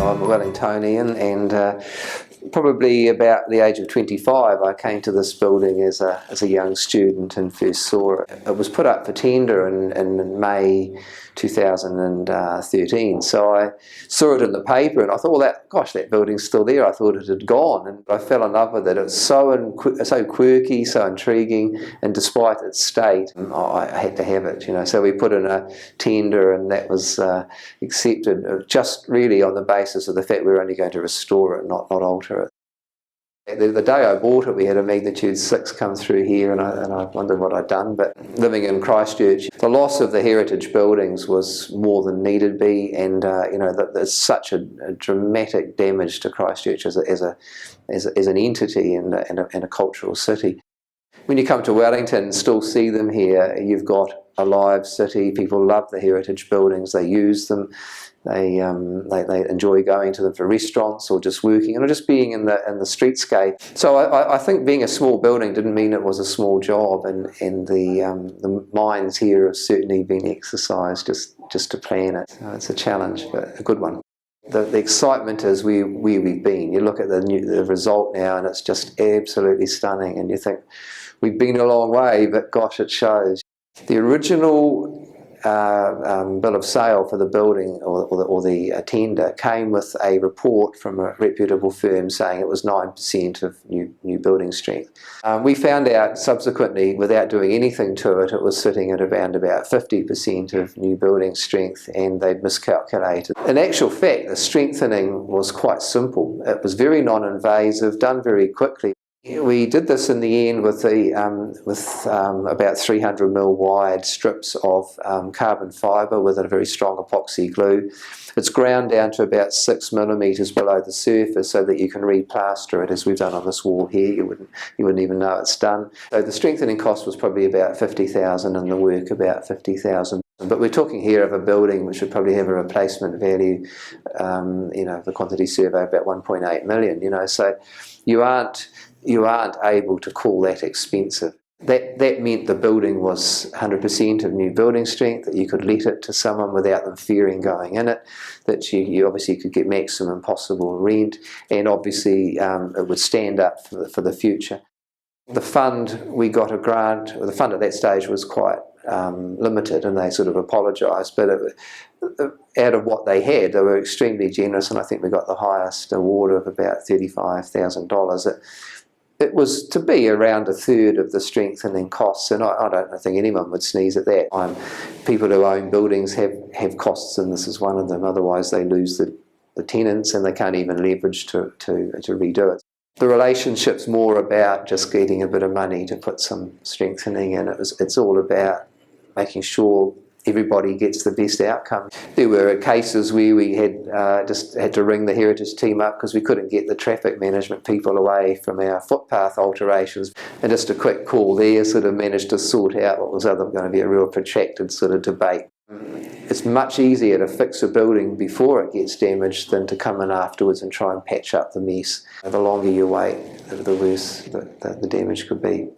I'm a Wellingtonian, and probably about the age of 25 I came to this building as a young student and first saw it. It was put up for tender in May 2013, so I saw it in the paper and I thought, well, that building's still there. I thought it had gone, and I fell in love with it. It was so quirky, so intriguing, and despite its state, I had to have it, So we put in a tender, and that was accepted, just really on the basis of the fact we were only going to restore it, not alter it. The day I bought it, we had a magnitude 6 come through here, and I wondered what I'd done. But living in Christchurch, the loss of the heritage buildings was more than needed be, and there's such a dramatic damage to Christchurch as an entity and a cultural city. When you come to Wellington and still see them here, you've got a live city. People love the heritage buildings. They use them. They enjoy going to them for restaurants or just working or just being in the streetscape. So I think being a small building didn't mean it was a small job, and the minds here have certainly been exercised just to plan it. So it's a challenge, but a good one. The excitement is where we've been. You look at the result now, and it's just absolutely stunning, and you think we've been a long way, but gosh, it shows. The original bill of sale for the building or the tender came with a report from a reputable firm saying it was 9% of new building strength. We found out subsequently, without doing anything to it, it was sitting at around about 50% of new building strength, and they'd miscalculated. In actual fact, the strengthening was quite simple. It was very non-invasive, done very quickly. We did this in the end with about 300mm wide strips of carbon fibre with a very strong epoxy glue. It's ground down to about 6mm below the surface so that you can replaster it, as we've done on this wall here. You wouldn't even know it's done. So the strengthening cost was probably about 50,000 and the work about 50,000. But we're talking here of a building which would probably have a replacement value, the quantity survey about 1.8 million. So you aren't able to call that expensive. That meant the building was 100% of new building strength, that you could let it to someone without them fearing going in it, that you obviously could get maximum possible rent, and obviously it would stand up for the future. The fund, we got a grant, the fund at that stage was quite limited, and they sort of apologised, but out of what they had, they were extremely generous, and I think we got the highest award of about $35,000. It was to be around a third of the strengthening costs, and I don't think anyone would sneeze at that. People who own buildings have costs, and this is one of them. Otherwise they lose the tenants, and they can't even leverage to redo it. The relationship's more about just getting a bit of money to put some strengthening in. It's all about making sure everybody gets the best outcome. There were cases where we just had to ring the heritage team up because we couldn't get the traffic management people away from our footpath alterations, and just a quick call there sort of managed to sort out what was going to be a real protracted sort of debate. It's much easier to fix a building before it gets damaged than to come in afterwards and try and patch up the mess. The longer you wait, the worse the damage could be.